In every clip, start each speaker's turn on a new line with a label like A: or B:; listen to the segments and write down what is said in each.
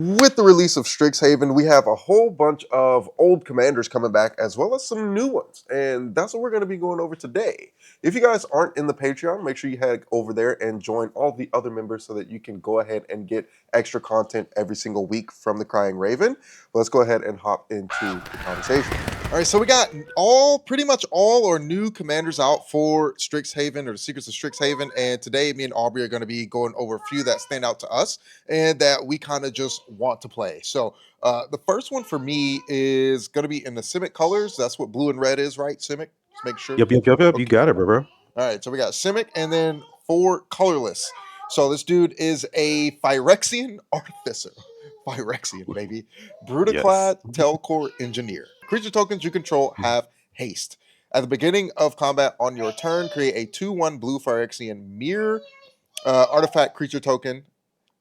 A: With the release of Strixhaven, we have a whole bunch of old commanders coming back, as well as some new ones. And that's what we're going to be going over today. If you guys aren't in the Patreon, make sure you head over there and join all the other members so that you can go ahead and get extra content every single week from the Crying Raven. But let's go ahead and hop into the conversation. All right, so we got pretty much all our new commanders out for Strixhaven or the Secrets of Strixhaven. And today, me and Aubrey are going to be going over a few that stand out to us and that we kind of just want to play. So the first one for me is going to be in the Simic colors. That's what blue and red is, right, Simic? Let's make sure.
B: Yep. You
A: Okay.
B: got it, bro.
A: All right, so we got Simic and then 4 colorless. So this dude is a Phyrexian Artificer. Phyrexian, baby.
B: Yes.
A: Brutaclad Telcore Engineer. Creature tokens you control have haste. At the beginning of combat on your turn, create a 2/1 blue Phyrexian mirror artifact creature token.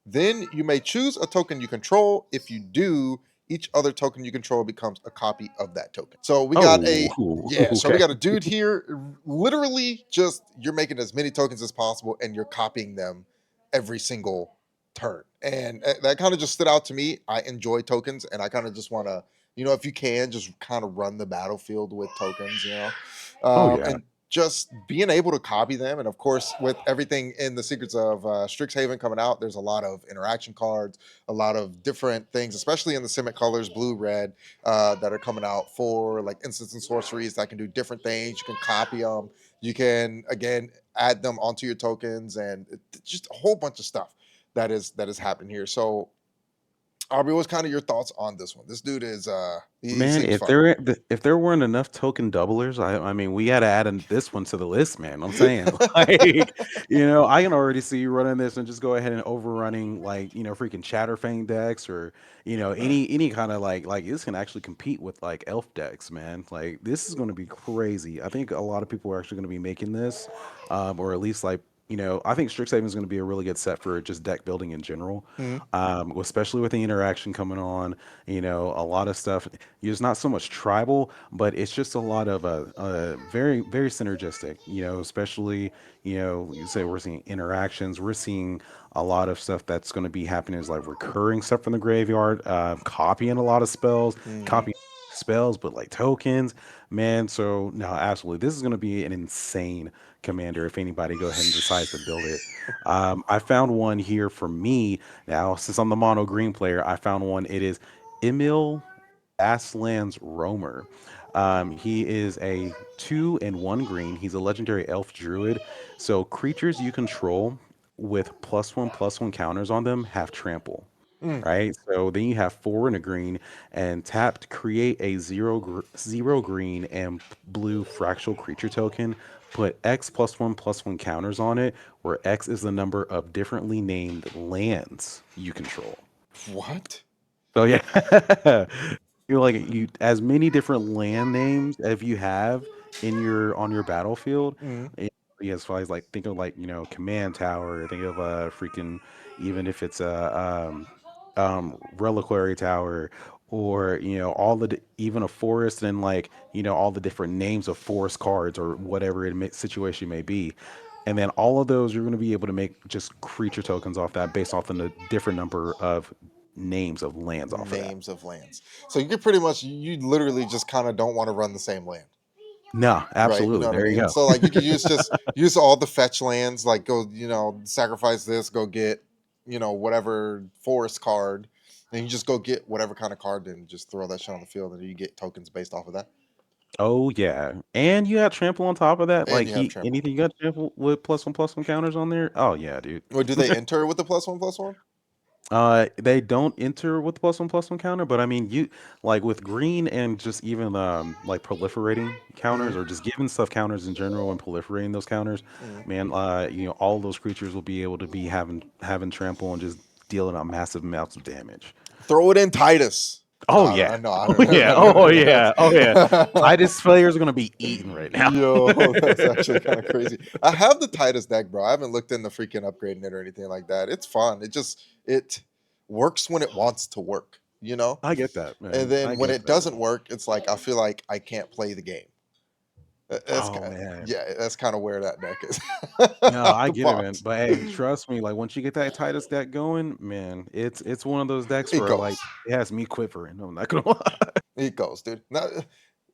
A: Then you may choose a token you control. If you do, each other token you control becomes a copy of that token. So we got so we
B: Okay.
A: got a dude here. Literally, just you're making as many tokens as possible, and you're copying them every single turn. And that kind of just stood out to me. I enjoy tokens, and I kind of just want to, if you can, just kind of run the battlefield with tokens.
B: Oh yeah.
A: And just being able to copy them. And of course, with everything in the Secrets of Strixhaven coming out, there's a lot of interaction cards, a lot of different things, especially in the Simic colors, blue, red, that are coming out for like instants and sorceries that can do different things. You can copy them. You can, again, add them onto your tokens and just a whole bunch of stuff that is happening here. So, Aubrey, what's kind of your thoughts on this one? This dude is, he
B: Man,
A: seems
B: if
A: fun.
B: there weren't enough token doublers, I mean, we had to add this one to the list, man. I'm saying, like, I can already see you running this and just go ahead and overrunning, like, freaking Chatterfang decks or any kind of like this can actually compete with like elf decks, man. Like, this is going to be crazy. I think a lot of people are actually going to be making this, or at least like. I think Strixhaven is going to be a really good set for just deck building in general,
A: Mhm.
B: especially with the interaction coming on. A lot of stuff. It's not so much tribal, but it's just a lot of very very synergistic. Especially you say we're seeing interactions, we're seeing a lot of stuff that's going to be happening is like recurring stuff from the graveyard, copying a lot of spells,
A: Mhm.
B: copying spells, but like tokens, man. So no, absolutely, this is going to be an insane commander if anybody go ahead and decides to build it. I found one here for me now since I'm the mono green player. I found one. It is Emil Aslan's Roamer. He is a 2 and 1 green. He's a legendary elf druid. So creatures you control with +1/+1 counters on them have trample.
A: Mm.
B: Right. So then you have 4 and a green and tapped create a zero green and blue fractal creature token. Put X +1/+1 counters on it, where X is the number of differently named lands you control.
A: What?
B: So yeah, you're like you as many different land names as you have in your on your battlefield.
A: Mhm.
B: Yeah, as far as like think of like command tower. Think of freaking even if it's a reliquary tower or all even a forest and like all the different names of forest cards or whatever situation may be. And then all of those you're going to be able to make just creature tokens off that based off the different number of names of lands off of that.
A: Names of lands. So you could pretty much, you literally just kind of don't want to run the same land,
B: No,
A: right? You
B: absolutely.
A: know what I
B: There you
A: mean?
B: go.
A: So like you could use all the fetch lands, like go, sacrifice this, go get, whatever forest card, and you just go get whatever kind of card, and just throw that shit on the field, and you get tokens based off of that.
B: Oh yeah, and you got trample on top of that.
A: And
B: Like
A: you have
B: he
A: trample.
B: anything you got trample with +1/+1 counters on there. Oh yeah, dude.
A: Or do they enter with the +1/+1?
B: They don't enter with +1/+1 counter, but I mean, you like with green and just even like proliferating
A: Mm-hmm.
B: counters or just giving stuff counters in general and proliferating those counters,
A: Mm-hmm.
B: man. All those creatures will be able to be having trample and just dealing out massive amounts of damage.
A: Throw it in Titus. No,
B: Oh
A: I
B: yeah,
A: don't know. I
B: oh
A: don't
B: yeah,
A: know.
B: oh
A: No,
B: yeah, oh yeah.
A: no, no.
B: Titus players are gonna be eating right now.
A: Yo, that's actually kind of crazy. I have the Titus deck, bro. I haven't looked into freaking upgrading it or anything like that. It's fun. It works when it wants to work, you know?
B: I get that,
A: And
B: man. I
A: then when
B: get
A: it
B: that.
A: doesn't work, it's like I feel like I can't play the game. That's
B: Oh
A: kind,
B: man.
A: yeah, that's kind of where that deck is
B: No,
A: out
B: I
A: the
B: get it, man.
A: box.
B: But hey, trust me, like once you get that Titus deck going, man, it's one of those decks
A: It
B: where like
A: goes.
B: it has me quivering. I'm not gonna lie.
A: It goes, dude. Now,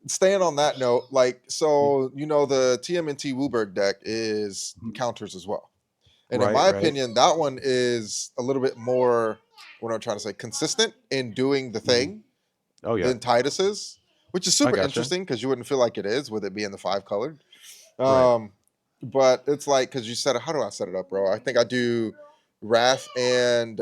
A: staying on that note, like,
B: Mhm,
A: so the TMNT Wooberg deck is
B: mhm.
A: counters as well. And in
B: Right,
A: my
B: right.
A: opinion, that one is a little bit more, what I'm trying to say, consistent in doing the
B: Mhm.
A: thing
B: Oh yeah,
A: than Titus is, which is
B: I
A: super
B: gotcha.
A: interesting because you wouldn't feel like it is with it being the five colored.
B: Right.
A: Um, but it's like, because you said, how do I set it up, bro? I think I do Wrath and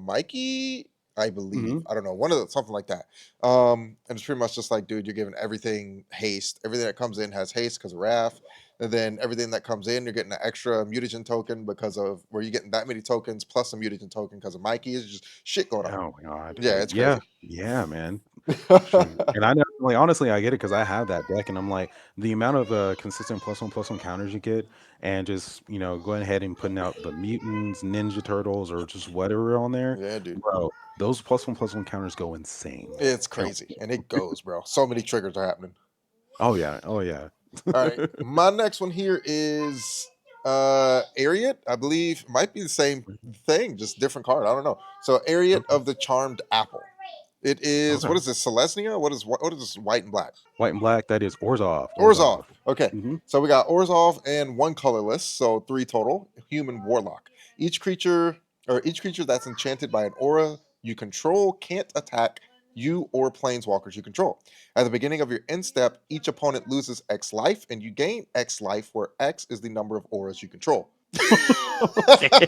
A: Mikey, I believe.
B: Hmm.
A: I don't know, something like that. And it's pretty much just like, dude, you're giving everything haste. Everything that comes in has haste because of Wrath. And then everything that comes in, you're getting an extra mutagen token because of where you're getting that many tokens plus a mutagen token because of Mikey. Is just shit going on.
B: Oh my god,
A: Yeah,
B: dude.
A: it's
B: Yeah,
A: crazy.
B: yeah, man. Shoot. And I know, like, honestly, I get it because I have that deck, and I'm like, the amount of consistent plus one counters you get, and just going ahead and putting out the mutants, Ninja Turtles, or just whatever on there,
A: Yeah, dude.
B: bro. Those plus one counters go insane, man.
A: It's crazy. And it goes, bro. So many triggers are happening.
B: Oh yeah, oh yeah.
A: All right. My next one here is Ariat. I believe might be the same thing, just different card. I don't know. So Ariat
B: Okay,
A: of the Charmed Apple. It is,
B: okay.
A: what is this? Celestia? What is this, white and black?
B: White and black. That is Orzov.
A: Orzov.
B: Orzov.
A: Okay.
B: Hmm.
A: So we got Orzov and one colorless, so three total. Human warlock. Each creature each creature that's enchanted by an aura you control can't attack you or planeswalkers you control. At the beginning of your end step, each opponent loses X life, and you gain X life, where X is the number of auras you control.
B: Okay.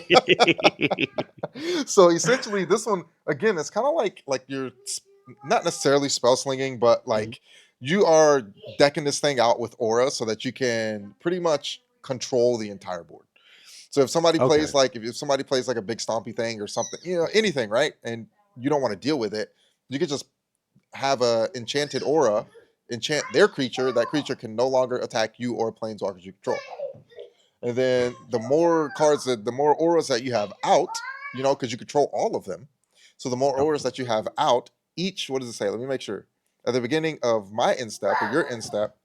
A: So essentially, this one again, it's kind of like you're not necessarily spell slinging, but
B: Mhm.
A: like you are decking this thing out with aura so that you can pretty much control the entire board. So if somebody
B: Okay.
A: plays like if somebody plays like a big stompy thing or something, anything, right, and you don't want to deal with it, you could just have a enchanted aura, enchant their creature. That creature can no longer attack you or planeswalkers you control. And then the more auras that you have out, because you control all of them. So the more auras
B: Okay.
A: that you have out, each, what does it say? Let me make sure. At the beginning of my instep or your instep,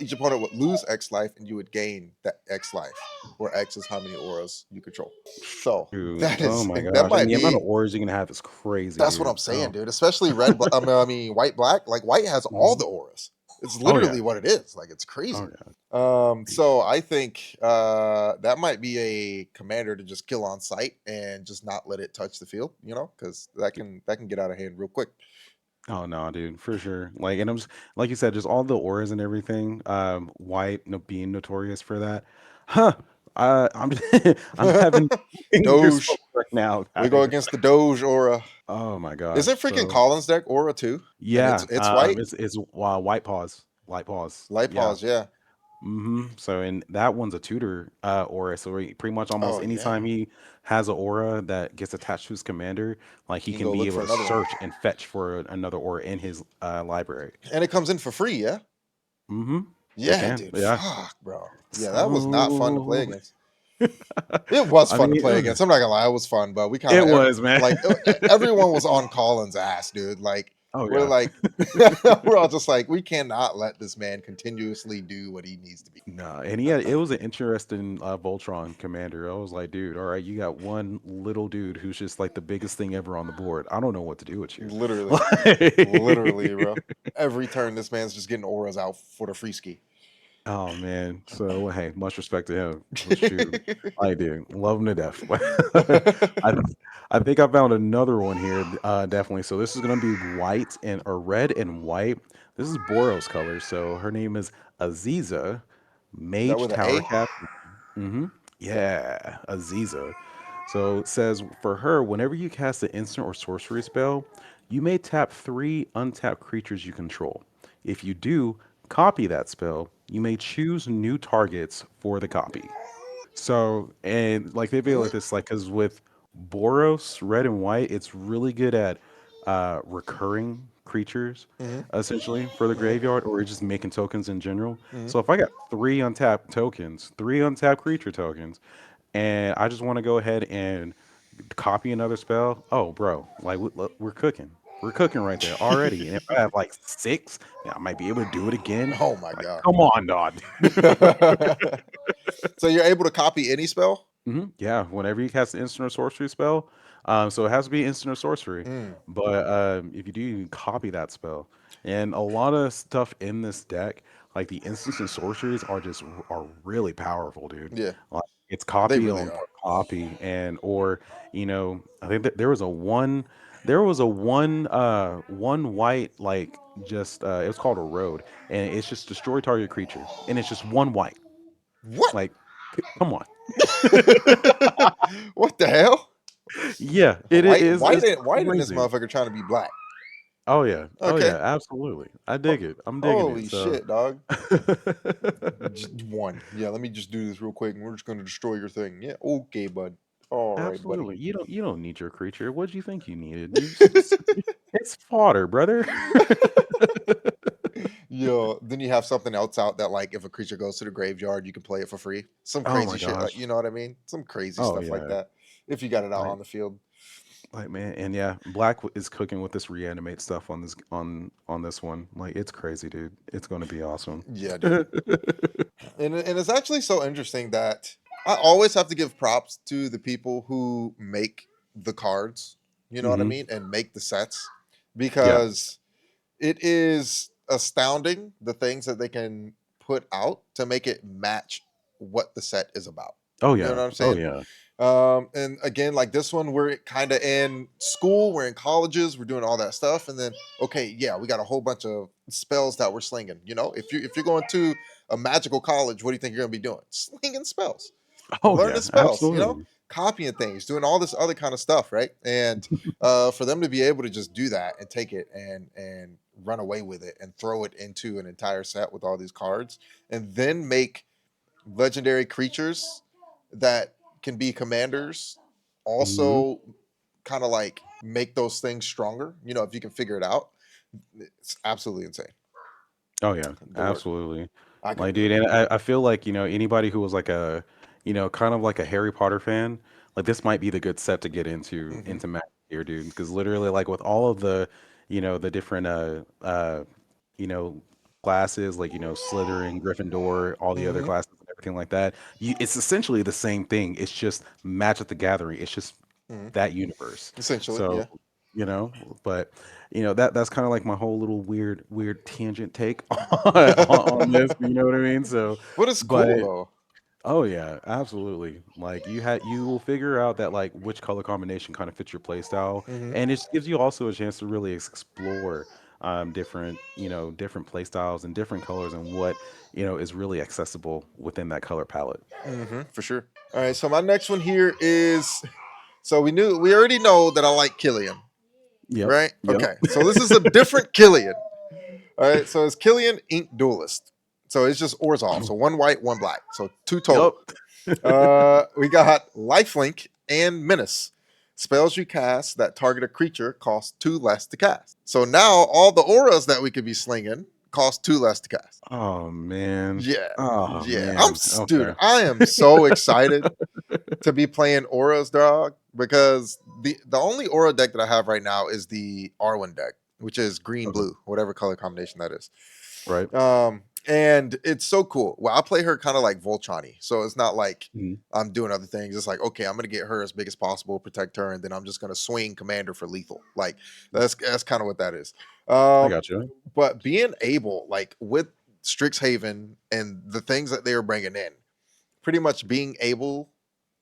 A: each opponent would lose X life and you would gain that X life, where X is how many auras you control. So
B: Shoot.
A: that
B: Oh
A: is,
B: my
A: and that
B: gosh. And
A: might
B: the amount
A: be,
B: of ores you can have is crazy,
A: that's what
B: dude.
A: I'm saying,
B: Oh.
A: dude. Especially white, black. Like white has all
B: Mhm.
A: the auras. It's
B: Oh yeah.
A: literally what it is. Like it's
B: Oh
A: crazy.
B: yeah.
A: So I think that might be a commander to just kill on sight and just not let it touch the field, because that can get out of hand real quick.
B: Oh no, dude, for sure. Like, and I'm just like you said, just all the auras and everything. White no, being notorious for that. Huh. I'm I'm having fingers
A: Doge.
B: full right now,
A: We go
B: guys.
A: against the Doge aura.
B: Oh my
A: Is it
B: gosh.
A: freaking
B: So
A: Collins deck aura too? And it's
B: yeah,
A: it's white.
B: it's white paws, white paws.
A: Light
B: Yeah.
A: pause, yeah.
B: So and that one's a tutor aura. So pretty much almost
A: Oh yeah.
B: anytime he has an aura that gets attached to his commander, like he
A: You can
B: can
A: go
B: be
A: look
B: able
A: for
B: to
A: another one.
B: search and fetch for another aura in his library.
A: And it comes in for free, yeah?
B: Mm-hmm. It
A: Yeah,
B: can.
A: dude.
B: Yeah.
A: Fuck, bro. Yeah, that was not fun to play
B: So
A: against. It was
B: I
A: fun
B: mean
A: to play against. I'm not gonna lie, it was fun, but we kind
B: it
A: of
B: was, man.
A: like everyone was on Collins' ass, dude. Like
B: Oh
A: we're
B: yeah.
A: like we're all just like we cannot let this man continuously do what he needs to be.
B: No, and he had it was an interesting Voltron commander. I was like, dude, all right, you got one little dude who's just like the biggest thing ever on the board. I don't know what to do with you.
A: Literally, literally,
B: Like,
A: bro. Every turn, this man's just getting auras out for the free ski.
B: oh man. So well, hey, much respect to him. Shoot. I do. Love him to death. I I think I found another one here, definitely. So this is gonna be white and or red and white. This is Boros color. So her name is Aziza,
A: Is that
B: Mage
A: with an
B: Tower
A: A?
B: Captain. Hmm. Yeah, Aziza. So it says for her, whenever you cast an instant or sorcery spell, you may tap three untapped creatures you control. If you do, copy that spell. You may choose new targets for the copy. So, and like they feel like this, like, because with Boros, red and white, it's really good at recurring creatures,
A: Mm-hmm.
B: essentially, for the
A: Mm-hmm.
B: graveyard, or just making tokens in general.
A: Mm-hmm.
B: So if I got three untapped tokens, three untapped creature tokens, and I just want to go ahead and copy another spell, oh, bro, like we're cooking. We're cooking right there already. And if I have like six, then I might be able to do it again.
A: Oh my
B: Like,
A: god.
B: come on, dog.
A: So you're able to copy any spell?
B: Yeah, whenever you cast an instant or sorcery spell, so it has to be instant or sorcery.
A: Mm,
B: But if you do, you can copy that spell. And a lot of stuff in this deck, like the instants and sorceries, are really powerful, dude.
A: yeah,
B: Like it's
A: they
B: copy
A: really
B: on
A: are.
B: copy, and or I think that there was a one white like just it was called a road, and it's just destroy target creature, and it's just one white.
A: What?
B: Like, come on.
A: What the hell?
B: Yeah, it
A: White,
B: is.
A: white,
B: It's
A: ain't white in this
B: crazy.
A: motherfucker trying to be black.
B: Oh yeah. Oh
A: Okay.
B: yeah. Absolutely. I
A: Ho-
B: dig it. I'm digging it.
A: Holy
B: So,
A: shit, dog. Just one. Yeah, let me just do this real quick, and we're just gonna destroy your thing. Yeah, okay, bud. All right, buddy.
B: absolutely. You don't need your creature. What do you think you needed? It's fodder, brother.
A: Yo, then you have something else out that like if a creature goes to the graveyard, you can play it for free. Some
B: Oh
A: crazy
B: my
A: shit, like
B: gosh.
A: you know what I mean? Some crazy
B: Oh
A: stuff like
B: yeah.
A: that. If you got it out
B: Like
A: on the field.
B: like man, and yeah, is cooking with this reanimate stuff on this one. Like it's crazy, dude. It's gonna be awesome.
A: Yeah, dude. And it's actually so interesting that I always have to give props to the people who make the cards, you know what I
B: Hmm.
A: mean, and make the sets
B: Yeah.
A: because it is astounding the things that they can put out to make it match what the set is about.
B: Oh
A: You know
B: yeah.
A: what I'm
B: Oh
A: saying?
B: yeah.
A: And again, like this one, we're kind of in school, we're in colleges, we're doing all that stuff, and then okay, yeah, we got a whole bunch of spells that we're slinging. You know, if you're going to a magical college, what do you think you're gonna be doing? Slinging spells,
B: Oh
A: learning
B: yeah.
A: spells. You know,
B: Absolutely.
A: copying things, doing all this other kind of stuff, right? And for them to be able to just do that and take it and run away with it and throw it into an entire set with all these cards, and then make legendary creatures that can be commanders
B: Hmm.
A: also kind of like make those things stronger, you know, if you can figure it out. It's absolutely insane.
B: Oh yeah,
A: The work.
B: absolutely.
A: I
B: Like,
A: couldn't do
B: dude,
A: it.
B: and I feel like, anybody who was like kind of like a Harry Potter fan, like this might be the good set to get
A: Hmm.
B: into Magic here, dude. Because literally, like with all of the different you know, classes, like Slytherin, Gryffindor, all the other
A: Hmm.
B: classes and everything like that, it's essentially the same thing. It's just Magic the Gathering. It's just
A: Hmm.
B: that universe.
A: Essentially,
B: So,
A: yeah.
B: you know, but that's kind of like my whole little weird tangent take on this, you know what I mean? So,
A: But it's
B: but
A: cool though.
B: oh yeah, absolutely. Like you will figure out that like which color combination kind of fits your play style,
A: Hmm.
B: and it just gives you also a chance to really explore different play styles and different colors and what is really accessible within that color palette.
A: Hmm. For sure. All right, so my next one here is, so we already know that I like Killian,
B: Yep.
A: right?
B: Yep.
A: Okay, so this is a different Killian. All right, so it's Killian Ink Duelist. So it's just Orzhov. So one white, one black. So two total.
B: Yep.
A: We got Lifelink and Menace. Spells you cast that target a creature cost two less to cast. So now all the auras that we could be slinging cost two less to cast.
B: Oh man.
A: Yeah,
B: Oh
A: yeah.
B: man.
A: Dude,
B: Okay.
A: I am so excited to be playing auras, dog, because the only aura deck that I have right now is the Arwen deck, which is green
B: Okay.
A: blue, whatever color combination that is.
B: Right.
A: And it's so cool. Well, I play her kind of like Volchani, so it's not like
B: Mhm.
A: I'm doing other things. It's like, okay, I'm gonna get her as big as possible, protect her, and then I'm just gonna swing commander for lethal. Like that's kind of what that is.
B: I
A: Um,
B: got you.
A: but being able, like with Strixhaven and the things that they were bringing in, pretty much being able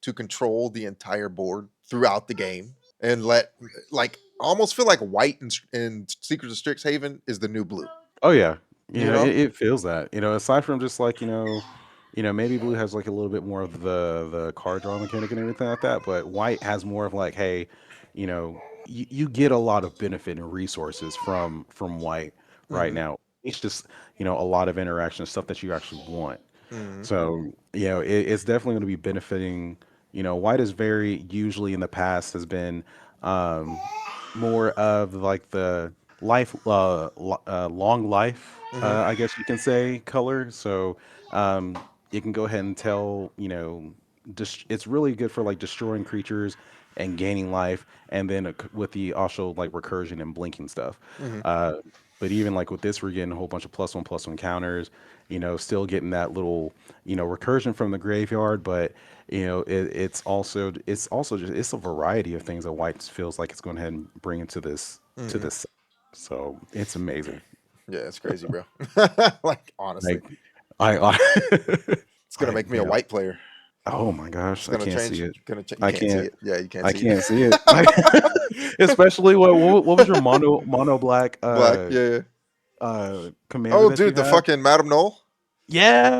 A: to control the entire board throughout the game and let, like, I almost feel like white in Secrets of Strixhaven is the new blue.
B: Oh yeah,
A: You
B: it,
A: know?
B: it feels that. Aside from just like maybe blue has like a little bit more of the card draw mechanic and everything like that, but white has more of like, hey, you get a lot of benefit and resources from white right
A: Hmm.
B: now. It's just a lot of interaction stuff that you actually want.
A: Hmm.
B: So it's definitely going to be benefiting. White is very usually in the past has been um, more of like the long life,
A: Hmm.
B: I guess you can say, color. So you can go ahead and tell, it's really good for like destroying creatures and gaining life, and then with the also like recursion and blinking stuff.
A: Hmm.
B: Uh, but even like with this, we're getting a whole bunch of plus one counters. Still getting that little recursion from the graveyard, but it's also just it's a variety of things that White feels like it's going ahead and bring into
A: Hmm.
B: this. So it's amazing.
A: Yeah, it's crazy, bro. Like honestly,
B: Like I
A: it's gonna
B: like
A: make me a
B: man,
A: white player.
B: oh my
A: It's
B: gosh, I
A: gonna
B: can't
A: change.
B: see it.
A: You
B: I
A: can't see
B: can't.
A: it. Yeah, you can't
B: I
A: see it.
B: can't see it. Like, especially what was your mono black
A: Black. Yeah, yeah.
B: commander
A: Oh,
B: that you
A: dude, the
B: have?
A: fucking Madam Knoll.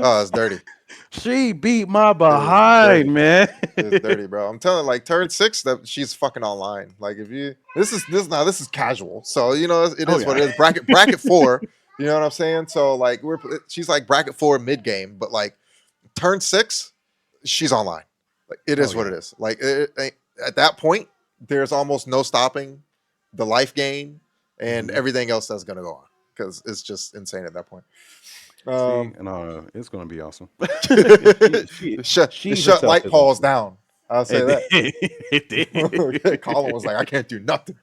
A: Oh,
B: Yes,
A: it's dirty.
B: she beat my
A: It is dirty.
B: behind, man.
A: It's dirty, bro. I'm telling you, like turn six, that she's fucking online. Like if you this is casual, so it
B: Oh
A: is
B: yeah.
A: what it is. Bracket four. You know what I'm saying? So like she's like bracket four mid game, but like turn six, she's online. Like it
B: Oh
A: is what
B: yeah.
A: it is. Like at that point, there's almost no stopping the life gain and
B: Hmm.
A: everything else that's gonna go on because it's just insane at that point.
B: See,
A: Um,
B: and it's gonna be awesome. she she
A: it
B: she
A: shut
B: herself
A: light
B: is
A: paws
B: awesome.
A: down. I'll say
B: It
A: that.
B: did. It
A: Colin was
B: did.
A: like, I can't do nothing.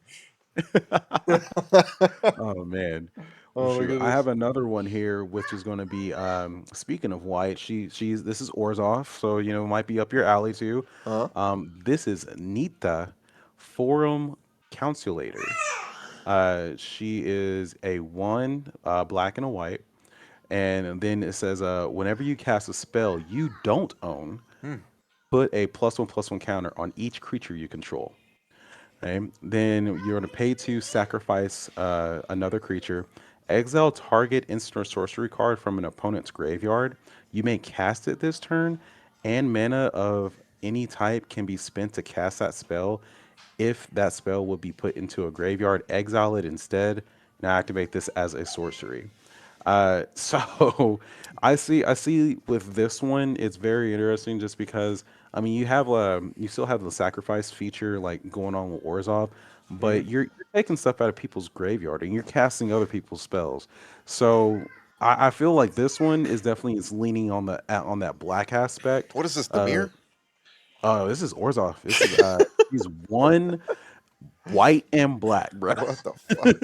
B: Oh man. Well,
A: Oh my
B: shoot. I have
A: goodness.
B: another one here, which is going to be speaking of white, she's this is Orzhov, so might be up your alley too.
A: Huh?
B: This is Nita Forum Counsulator. She is a one black and a white. And then it says whenever you cast a spell you don't own,
A: Hmm.
B: put a plus one counter on each creature you control. Okay. Then you're going to pay to sacrifice another creature. Exile target instant or sorcery card from an opponent's graveyard. You may cast it this turn, and mana of any type can be spent to cast that spell. If that spell would be put into a graveyard, exile it instead. Now activate this as a sorcery. So I see with this one, it's very interesting just because I mean you still have the sacrifice feature like going on with Orzhov,
A: Hmm.
B: but you're taking stuff out of people's graveyard and you're casting other people's spells. So I feel like this one is leaning on on that black aspect.
A: What is this, the
B: Uh
A: mirror?
B: this is Orzhov. This is he's one white and black, bro.
A: What the fuck?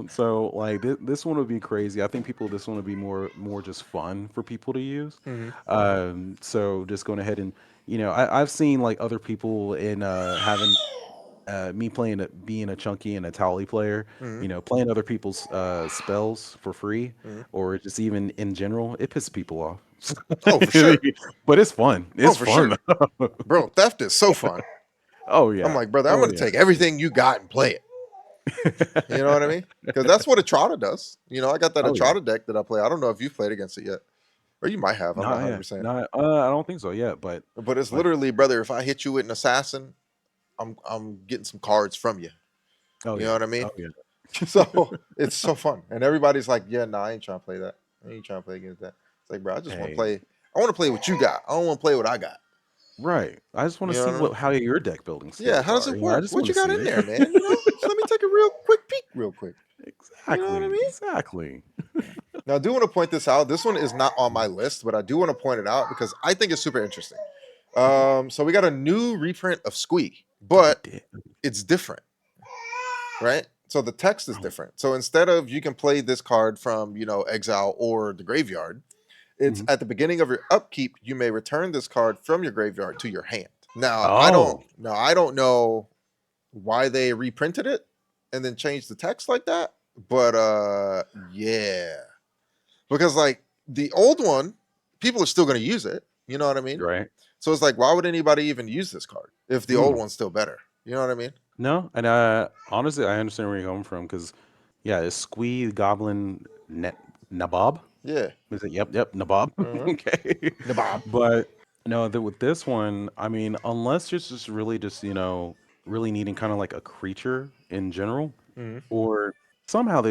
B: So like this one would be crazy. I think this one would be more just fun for people to use.
A: Hmm.
B: So just going ahead and I've seen like other people in having me playing being a chunky and a tally player,
A: Hmm.
B: playing other people's spells for free
A: Hmm.
B: or just even in general, it pisses people off.
A: Oh, for sure.
B: But it's fun.
A: Oh,
B: It's
A: for
B: fun.
A: sure. Bro, theft is so fun.
B: Oh
A: I'm
B: yeah.
A: like, brother, I'm
B: Oh
A: gonna
B: yeah.
A: take everything you got and play it. You know what I mean? Because that's what Etrata does. I got that
B: Oh yeah.
A: Etrata deck that I play. I don't know if you've played against it yet, or you might have. I'm not
B: Not
A: 100,
B: yeah.
A: percent
B: Not I don't think so yet, but
A: but it's
B: like
A: literally, brother. If I hit you with an assassin, I'm getting some cards from you.
B: oh
A: You know
B: yeah.
A: what I mean?
B: Oh yeah.
A: So it's so fun, and everybody's like, "Yeah, nah, I ain't trying to play that. I ain't trying to play against that." It's like, bro, I just want to
B: Hey,
A: play. I want to play what you got. I don't want to play what I got.
B: right. I just want
A: You
B: to
A: know
B: see
A: what I mean?
B: how your deck building
A: Yeah.
B: skills
A: How does
B: are.
A: it
B: I
A: work?
B: just
A: What
B: want
A: you
B: to
A: got
B: see
A: in
B: it.
A: there, man? Just let me take a real quick peek, real quick. You know what I
B: Exactly.
A: mean?
B: Exactly.
A: Now, I do want to point this out. This one is not on my list, but I do want to point it out because I think it's super interesting. So we got a new reprint of Squee,
B: We
A: but
B: did.
A: it's different, right? So the text is
B: Oh,
A: different. So instead of you can play this card from exile or the graveyard, it's
B: mhm.
A: at the beginning of your upkeep. You may return this card from your graveyard to your hand.
B: Oh,
A: Now I don't know why they reprinted it and then changed the text like that, but yeah, because like the old one, people are still going to use it. You know what I mean?
B: right.
A: So it's like, why would anybody even use this card if the old
B: Mm.
A: one's still better? You know what I mean?
B: No, and honestly, I understand where you're coming from because, yeah, it's Squee Goblin Net Nabob.
A: Yeah.
B: Is it? Yep, Nabob.
A: Uh-huh.
B: Okay,
A: Nabob.
B: but no, with this one, I mean, unless you're just really just really needing kind of like a creature in general,
A: Hmm.
B: or somehow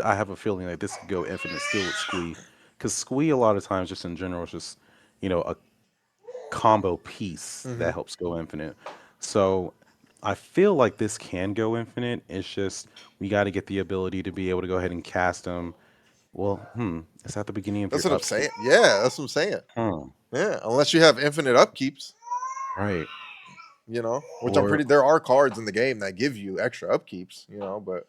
B: I have a feeling like this could go infinite still with Squee, because Squee a lot of times just in general is just a combo piece
A: Hmm.
B: that helps go infinite. So I feel like this can go infinite. It's just we got to get the ability to be able to go ahead and cast them. Well, it's at the beginning of
A: That's
B: your
A: what I'm saying.
B: upkeep.
A: Yeah, that's what I'm saying.
B: Hmm.
A: Yeah, unless you have infinite upkeeps.
B: Right.
A: Which I'm
B: Or
A: pretty. There are cards in the game that give you extra upkeeps, but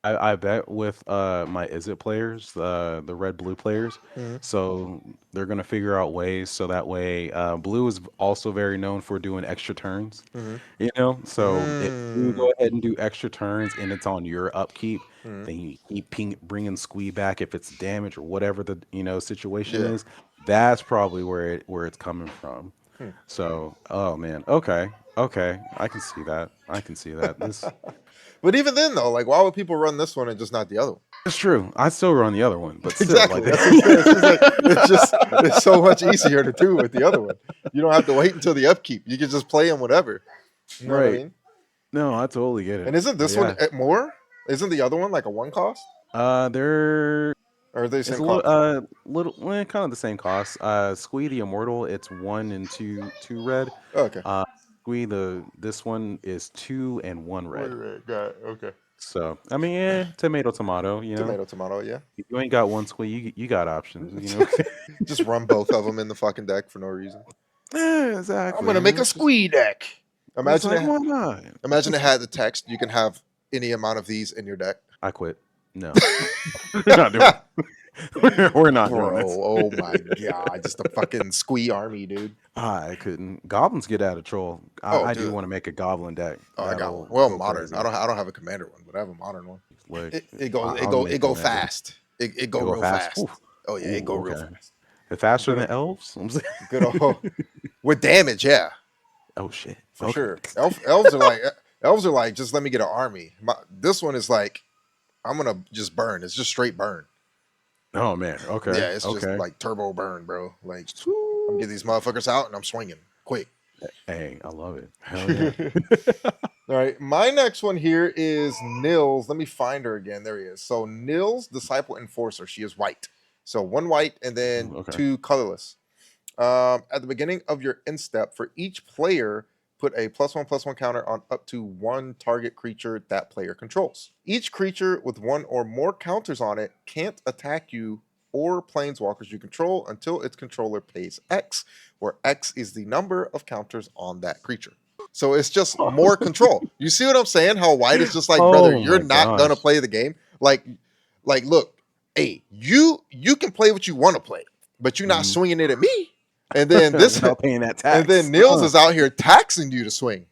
B: I bet with my Is It players, the red blue players,
A: Mhm.
B: so they're gonna figure out ways so that way blue is also very known for doing extra turns,
A: Mhm.
B: So if you
A: Mm.
B: go ahead and do extra turns and it's on your upkeep,
A: Mhm.
B: then you keep bringing squee back if it's damage or whatever the situation
A: Yeah.
B: is. That's probably where it's coming from.
A: Hmm.
B: So, oh man, okay, okay, I can see that. I can see that. This
A: But even then, though, like, why would people run this one and just not the other one?
B: It's true. I still run the other one, but still, like,
A: Exactly. That's what I'm saying. It's just like it's so much easier to do with the other one. You don't have to wait until the upkeep. You can just play them whatever. You know what I
B: right.
A: mean?
B: No, I totally get
A: And
B: it.
A: isn't
B: But
A: this one
B: yeah,
A: more? Isn't the other one like a one cost?
B: there
A: Or are they the
B: it's
A: same
B: a little,
A: cost?
B: kind of the same cost. Squee the Immortal, it's one and two red.
A: Oh, okay.
B: Uh, Squee this one is two and one red.
A: Right. Got it. Okay.
B: So I mean, tomato, tomato.
A: Tomato, tomato. Yeah.
B: If you ain't got one squee, you got options.
A: Just run both of them in the fucking deck for no reason.
B: Yeah,
A: I'm
B: exactly.
A: gonna make a
B: It's just,
A: squee deck.
B: it's
A: Imagine
B: like,
A: it.
B: why not?
A: Imagine it had the text. You can have any amount of these in your deck.
B: I quit. No, we're not doing. We're not doing
A: Bro,
B: this.
A: oh my god, just a fucking squee army, dude.
B: I couldn't. Goblins get out of control.
A: Oh,
B: I do
A: dude.
B: want to make a goblin deck.
A: Oh, I got one.
B: That'll
A: Well,
B: go
A: modern. I
B: crazy.
A: don't. I don't have a commander one, but I have a modern one.
B: Like
A: It goes. It
B: I'll
A: go.
B: make
A: It go
B: commander.
A: fast. It
B: It
A: go
B: go
A: real
B: fast. Ooh,
A: fast. Oh yeah, it
B: ooh,
A: go real
B: okay.
A: fast.
B: Faster
A: Good.
B: than elves. I'm saying.
A: Good old with damage. Yeah,
B: Oh shit.
A: for
B: Okay.
A: sure. Elves are like just let me get an army. This one is like I'm gonna just burn. It's just straight burn.
B: Oh man. Okay.
A: Yeah, it's just
B: Okay.
A: like turbo burn, bro. Like I'm
B: Swoo.
A: getting these motherfuckers out and I'm swinging quick.
B: Hey, I love it. Hell yeah.
A: All right, my next one here is Nils. Let me find her again. There he is. So Nils, disciple enforcer. She is white. So one white and then
B: Ooh, okay.
A: two colorless. At the beginning of your end step, for each player, put a +1/+1 counter on up to one target creature that player controls. Each creature with one or more counters on it can't attack you or planeswalkers you control until its controller pays X, where X is the number of counters on that creature. So it's just more control. You see what I'm saying? How white is just like, brother,
B: Oh
A: you're
B: my
A: not gonna
B: gosh.
A: play the game. Like, look, hey, you can play what you want to play, but you're not
B: Mhm.
A: swinging it at me. And then this,
B: Without paying that
A: and then
B: tax.
A: Niels is out here taxing you to swing,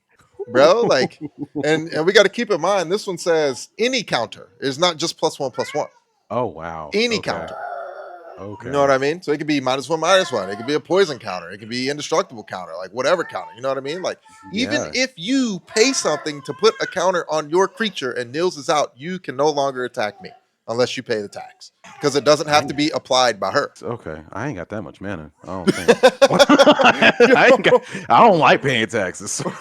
A: bro. Like, and we got to keep in mind this one says any counter. It's not just +1/+1.
B: Oh wow.
A: Any
B: Okay.
A: counter. You know what
B: Okay.
A: I mean? So it could be -1/-1. It could be a poison counter. It could be indestructible counter. Like whatever counter. You know what I mean? Like even
B: Yeah.
A: if you pay something to put a counter on your creature and Niels is out, you can no longer attack me unless you pay the tax because it doesn't
B: I
A: have to be applied by her.
B: Okay, I ain't got that much mana. I don't think. I ain't got, I don't like paying taxes, so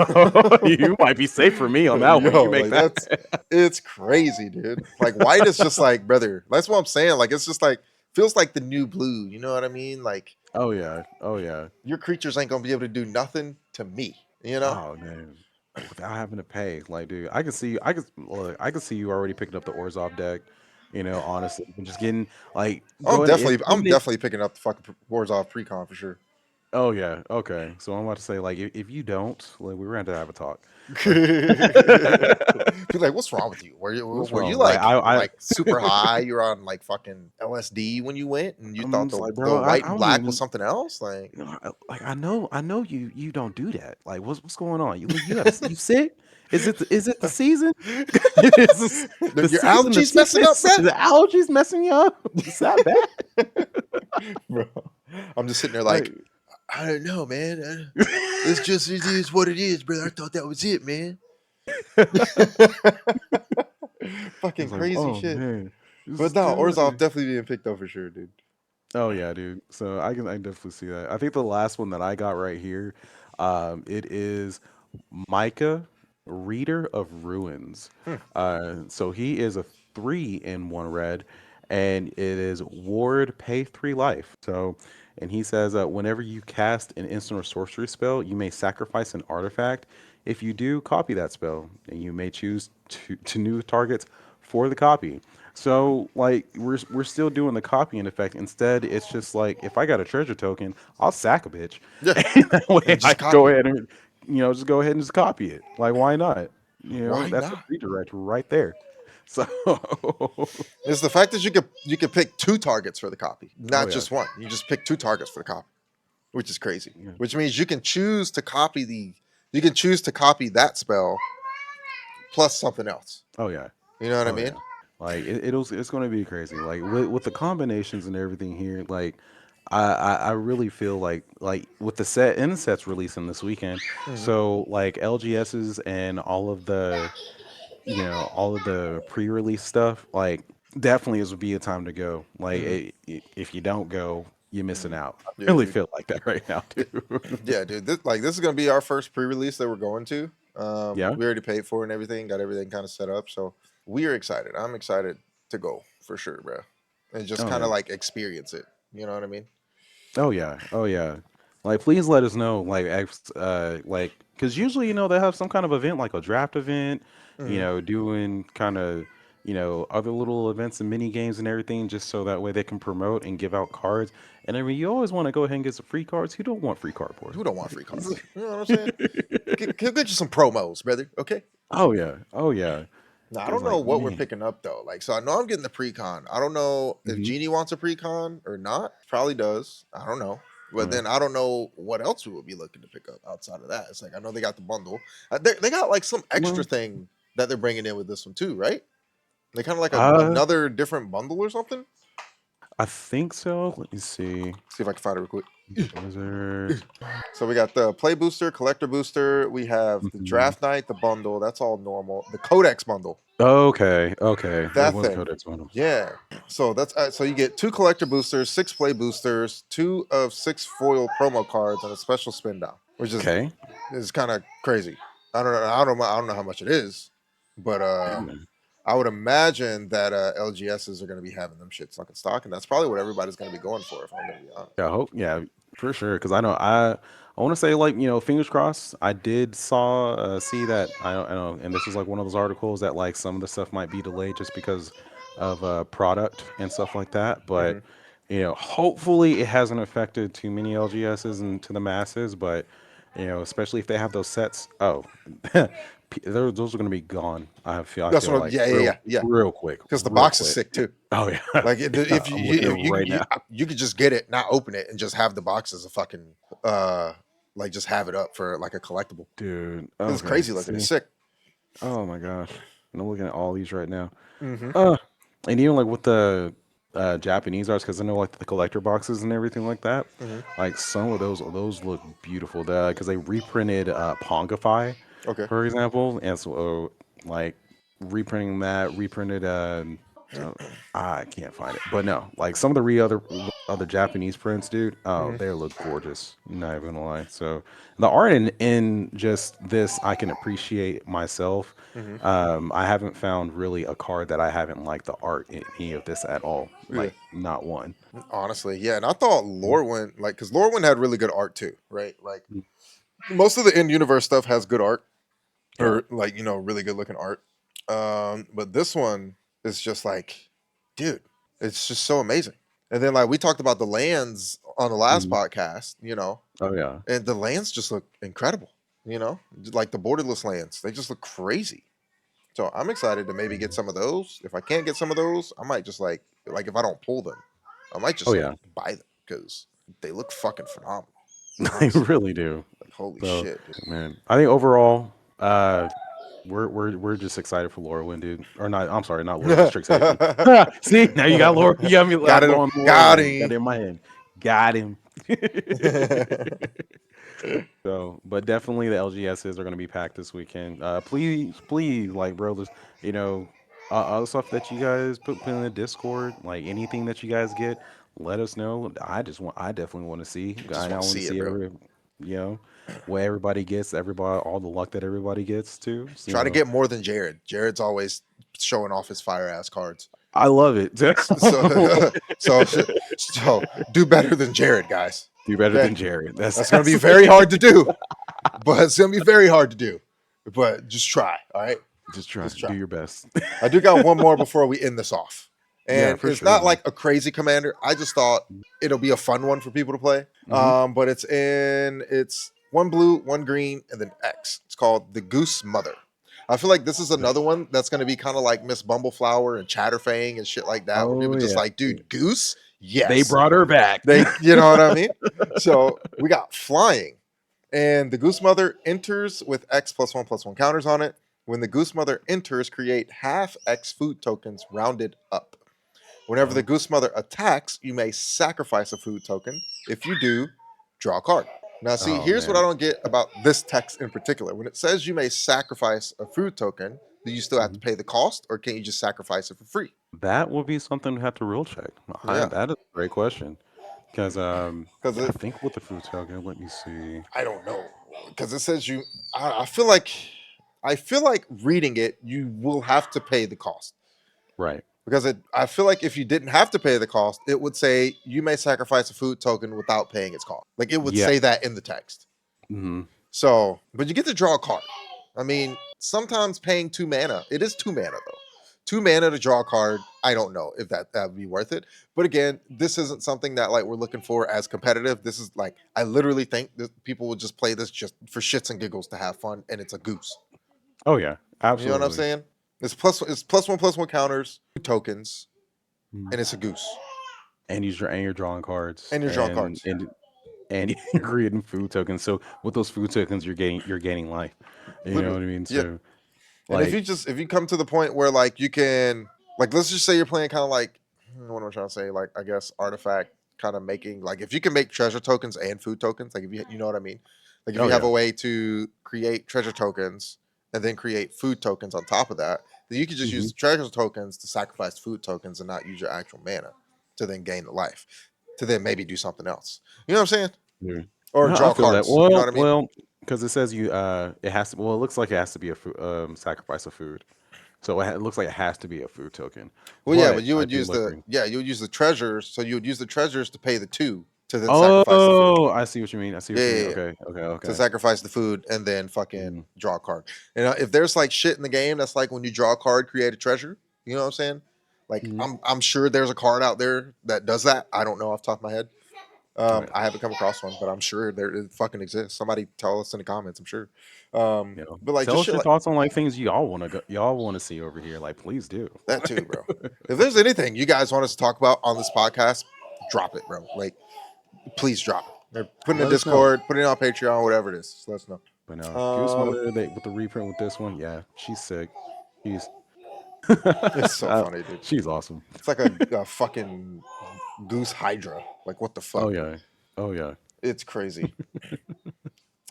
B: you might be safe for me on that one. You
A: Yo,
B: can make
A: like
B: that.
A: it's crazy, dude. Like white is just like, brother. That's what I'm saying. Like it's just like feels like the new blue. You know what I mean? Like
B: Oh yeah, oh yeah.
A: your creatures ain't gonna be able to do nothing to me. You know?
B: Oh man, without having to pay, like, dude, I can see you. I can see you already picking up the Orzhov deck. Honestly, and just getting like
A: I'm
B: going if
A: definitely I'm
B: even if.
A: definitely picking up the fucking Wars off precon for sure.
B: Oh yeah, okay. So I'm about to say like if you don't, like, we're going to have a talk.
A: Be
B: Like,
A: like, what's wrong with you?
B: what's
A: Were you
B: wrong? Like I
A: like super high? You're on like fucking LSD when you went, and you
B: I'm
A: thought
B: just like,
A: the
B: bro,
A: white
B: I
A: and
B: don't
A: black was
B: even.
A: something else? Like
B: Like I know you don't do that. Like what's going on? You sick? Is it the season? Is the
A: your
B: season of
A: allergies messing up,
B: sickness?
A: bro.
B: Is the allergies messing you up? Is that bad?
A: Bro, I'm just sitting there
B: Like
A: like, I don't know, man. It's just it is what it is, brother. I thought that was it, man. Fucking
B: it's like,
A: crazy
B: oh
A: shit.
B: man, this
A: But
B: is
A: no,
B: good.
A: Orzov definitely being picked up for sure, dude.
B: Oh yeah, dude. So I definitely see that. I think the last one that I got right here, it is Micah, Reader of Ruins.
A: Hmm.
B: So he is a three in one red, and it is Ward pay three life. So, and he says whenever you cast an instant or sorcery spell, you may sacrifice an artifact. If you do, copy that spell, and you may choose to new targets for the copy. So like we're still doing the copying effect. Instead, it's just like if I got a treasure token, I'll sack a bitch.
A: Yeah,
B: And that way
A: and
B: I
A: just
B: can go
A: copy.
B: ahead and just go ahead and just copy it. Like, why not?
A: Why
B: That's a
A: not?
B: redirect right there. So,
A: It's the fact that you could pick two targets for the copy,
B: oh
A: not
B: yeah,
A: just one. You just pick two targets for the copy, which is crazy.
B: yeah.
A: Which means you can choose to copy that spell plus something else.
B: Oh yeah,
A: You know what I
B: oh
A: mean?
B: yeah. Like it's going to be crazy. Like with the combinations and everything here. Like I really feel like with the sets releasing this weekend.
A: Hmm.
B: So like LGSs and all of the pre-release stuff, like definitely this would be a time to go. Like
A: Hmm.
B: if you don't go, you're missing
A: Hmm.
B: out. I
A: Yeah,
B: really
A: dude.
B: feel like that right now
A: Yeah,
B: too.
A: yeah, dude. This is gonna be our first pre-release that we're going to.
B: Yeah.
A: We already paid for it and everything, got everything kind of set up, so we are excited. I'm excited to go for sure, bro, and just
B: Oh
A: kind of
B: yeah.
A: like experience it. You know what I mean?
B: Oh yeah. Oh yeah. Like please let us know. Like because usually they have some kind of event like a draft event.
A: Hmm.
B: Doing kind of other little events and mini games and everything, just so that way they can promote and give out cards. And I mean, you always want to go ahead and get some free cards. Who don't want free cardboard?
A: Who don't want free cards? You know what I'm saying? Get you some promos, brother. Okay.
B: Oh yeah. Oh yeah.
A: Now I
B: Because
A: don't know
B: like
A: what we're
B: man.
A: picking up though. Like, so I know I'm getting the pre-con. I don't know if
B: Hmm.
A: Genie wants a pre-con or not. Probably does. I don't know. But
B: Okay.
A: then I don't know what else we would be looking to pick up outside of that. It's like I know they got the bundle. They got like some extra
B: Well,
A: thing that they're bringing in with this one too, right? They kind of like
B: uh,
A: another different bundle or something.
B: I think so. Let me see.
A: See if I can find it real quick.
B: Blizzard.
A: So we got the play booster, collector booster. We have the
B: Mhm.
A: draft night, the bundle. That's all normal. The codex bundle.
B: Okay. Okay. There
A: That
B: was a
A: thing.
B: Codex one.
A: Yeah. So that's so you get two collector boosters, six play boosters, two of six foil promo cards, and a special spin down, which
B: Okay.
A: is kind of crazy. I don't know how much it is, but
B: Yeah.
A: I would imagine that LGSs are going to be having them shit stuck in stock, and that's probably what everybody's going to be going for. If I'm going to be honest.
B: Yeah, I hope. Yeah, for sure. Because I want to say like fingers crossed. I did see that I know, and this was like one of those articles that like some of the stuff might be delayed just because of product and stuff like that.
A: Hmm.
B: But hopefully it hasn't affected too many LGSs and to the masses. But especially if they have those sets. Oh, those are going to be gone. I
A: That's
B: feel
A: what.
B: like
A: Yeah, yeah, yeah, yeah.
B: real quick,
A: Because the
B: real
A: box is
B: quick.
A: sick too.
B: Oh yeah,
A: Like
B: yeah.
A: if you
B: I'm looking at it right
A: you
B: now.
A: you could just get it, not open it, and just have the box as a fucking uh like just have it up for like a collectible.
B: Dude,
A: It's
B: okay.
A: crazy looking. It's
B: See?
A: sick.
B: Oh my gosh. And I'm looking at all these right now.
A: Hmm.
B: Uh, and even like with the Japanese arts, because I know like the collector boxes and everything like that.
A: Hmm.
B: Like some of those look beautiful. Because they reprinted Pongify,
A: Okay.
B: for example, and so like reprinting that, reprinted uh, I can't find it, but no, like some of the other Japanese prints, dude. Oh,
A: Hmm.
B: they look gorgeous. Not even gonna lie. So the art in just this, I can appreciate myself.
A: Hmm.
B: I haven't found really a card that I haven't liked the art in any of this at all.
A: Yeah.
B: Like not one.
A: Honestly, yeah. And I thought Lorwyn, like, because Lorwyn had really good art too, right? Like most of the in universe stuff has good art,
B: Yeah.
A: or like really good looking art. But this one is just like, dude, it's just so amazing. And then like we talked about the lands on the last
B: Mhm.
A: podcast,
B: Oh yeah.
A: and the lands just look incredible. Like the borderless lands, they just look crazy. So I'm excited to maybe get
B: Mhm.
A: some of those. If I can't get some of those, I might just like if I don't pull them, I might
B: Oh
A: just like
B: yeah.
A: buy them because they look fucking phenomenal.
B: They
A: Honestly,
B: really do.
A: like, holy
B: So
A: shit, dude.
B: man, I think overall, we're just excited for Laura Wynn, dude. Or not? I'm sorry, not Laura, Strixhaven. See, now you got Laura. You got me
A: Got it.
B: going Laura
A: Got
B: Wynn. Got
A: him.
B: it in my head. Got him. So, but definitely the LGSs are going to be packed this weekend. Please, please, like, bro, you know, other stuff that you guys put in the Discord, like anything that you guys get, let us know. I definitely want to see.
A: Just want
B: I
A: to
B: want to
A: see it,
B: see
A: bro.
B: you know, what everybody gets, everybody, all the luck that everybody gets too. So,
A: Try to get more than Jared. Jared's always showing off his fire ass cards.
B: I love it.
A: So, so, so do better than Jared, guys.
B: Do better
A: Okay,
B: than Jared. That's
A: that's gonna be
B: absolutely.
A: very hard to do, but it's gonna be very hard to do. But just try. All right,
B: Just try,
A: just try.
B: do your best.
A: I do got one more before we end this off,
B: Yeah,
A: and
B: for
A: it's
B: sure,
A: not
B: man.
A: like a crazy commander. I just thought it'll be a fun one for people to play.
B: Hmm.
A: But it's one blue, one green, and then X. It's called the Goose Mother. I feel like this is another one that's going to be kind of like Miss Bumbleflower and Chatterfang and shit like that, where
B: Oh
A: people just
B: yeah.
A: like, dude, Goose,
B: They
A: yes,
B: brought her back.
A: you know what I mean. So we got flying, and the Goose Mother enters with X plus one counters on it. When the Goose Mother enters, create half X food tokens rounded up. Whenever the
B: Oh,
A: Goose Mother attacks, you may sacrifice a food token. If you do, draw a card. Now, see,
B: oh
A: here's what I
B: man.
A: don't get about this text in particular. When it says you may sacrifice a food token, do you still have to
B: Mhm.
A: pay the cost, or can you just sacrifice it for free?
B: That will be something we have to real check.
A: Yeah,
B: That is a great question. Because
A: because
B: I think with the food token, let me see.
A: I don't know, because it says you. I feel like reading it, you will have to pay the cost.
B: Right.
A: Because I feel like if you didn't have to pay the cost, it would say you may sacrifice a food token without paying its cost. Like it would
B: Yeah.
A: say that in the text.
B: Hmm.
A: So, but you get to draw a card. I mean, sometimes paying 2 mana, it is 2 mana though. 2 mana to draw a card. I don't know if that would be worth it. But again, this isn't something that like we're looking for as competitive. This is like I literally think that people would just play this just for shits and giggles to have fun, and it's a goose.
B: Oh yeah.
A: You know what I'm
B: Absolutely.
A: saying? It's plus one counters, tokens,
B: Mhm.
A: and it's a goose.
B: And you're drawing cards
A: And you're drawing cards.
B: and you're creating food tokens. So with those food tokens, you're gaining life. You know
A: Literally.
B: what I mean?
A: Yeah.
B: So
A: And
B: like,
A: if you come to the point where like you can like let's just say you're playing kind of like what am I trying to say, like I guess artifact kind of making, like if you can make treasure tokens and food tokens, like if you know what I mean, like if
B: oh
A: you have
B: yeah.
A: a way to create treasure tokens and then create food tokens on top of that, then you could just use
B: Hmm.
A: the treasure tokens to sacrifice food tokens and not use your actual mana to then gain the life to then maybe do something else. You know what I'm saying?
B: Yeah.
A: Or
B: No, I
A: draw
B: feel that.
A: cards. You know what I mean?
B: Because it says you it has to. Well, it looks like it has to be a sacrifice of food. So it looks like it has to be a food token.
A: Well, yeah, but
B: But I do look.
A: you would use the treasures. So you would use the treasures to pay the two to then sacrifice the food.
B: Oh, I see what you mean. I see
A: Yeah,
B: what you
A: yeah,
B: mean.
A: yeah.
B: Okay, okay,
A: To
B: okay.
A: sacrifice the food and then
B: Mhm.
A: fucking draw a card. And if there's like shit in the game that's like when you draw a card, create a treasure. You know what I'm saying? Like
B: Mhm.
A: I'm sure there's a card out there that does that. I don't know off the top of my head.
B: Oh yeah.
A: I haven't come across one, but I'm sure there it fucking exists. Somebody tell us in the comments. I'm sure.
B: You know,
A: But like
B: tell
A: just
B: us
A: shit
B: your
A: like
B: thoughts on like things y'all want to see over here. Like, please do.
A: that too, bro. If there's anything you guys want us to talk about on this podcast, drop it, bro. Like please drop it. Or put it in
B: Let us know.
A: Discord, put it on Patreon, whatever it is. Just let us know.
B: But no, Goose
A: Um,
B: Mother with the reprint with this one, yeah, she's sick. She's
A: it's so funny, dude.
B: she's awesome.
A: It's like a fucking goose hydra. Like what the
B: Oh
A: fuck?
B: yeah, oh yeah.
A: It's crazy.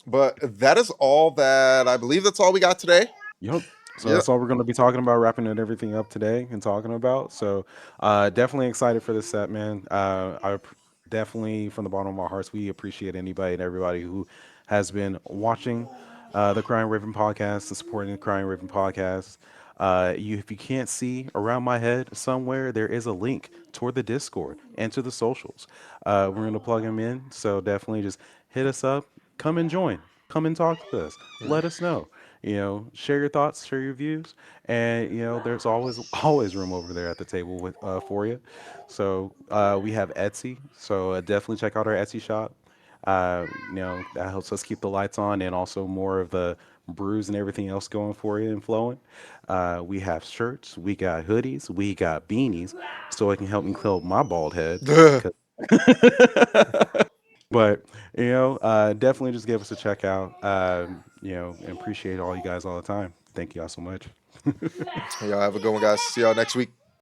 A: But that is all that I believe. That's all we got today.
B: Yep. So
A: Yep.
B: that's all we're going to be talking about, wrapping it everything up today and talking about. So definitely excited for this set, man. Definitely from the bottom of our hearts, we appreciate anybody and everybody who has been watching the Crying Raven podcast, and supporting the Crying Raven podcast. If you can't see around my head somewhere, there is a link toward the Discord and to the socials. We're going to plug them in. So definitely just hit us up, come and join, come and talk to us, let us know. Share your thoughts, share your views, and there's always always room over there at the table with for you. So we have Etsy, so definitely check out our Etsy shop. That helps us keep the lights on and also more of the brews and everything else going for you and flowing. We have shirts, we got hoodies, we got beanies, so it can help me clean my bald head.
A: Duh.
B: 'Cause- but definitely just give us a check out. And appreciate all you guys all the time. Thank y'all so much.
A: Y'all have a good one, guys. See y'all next week.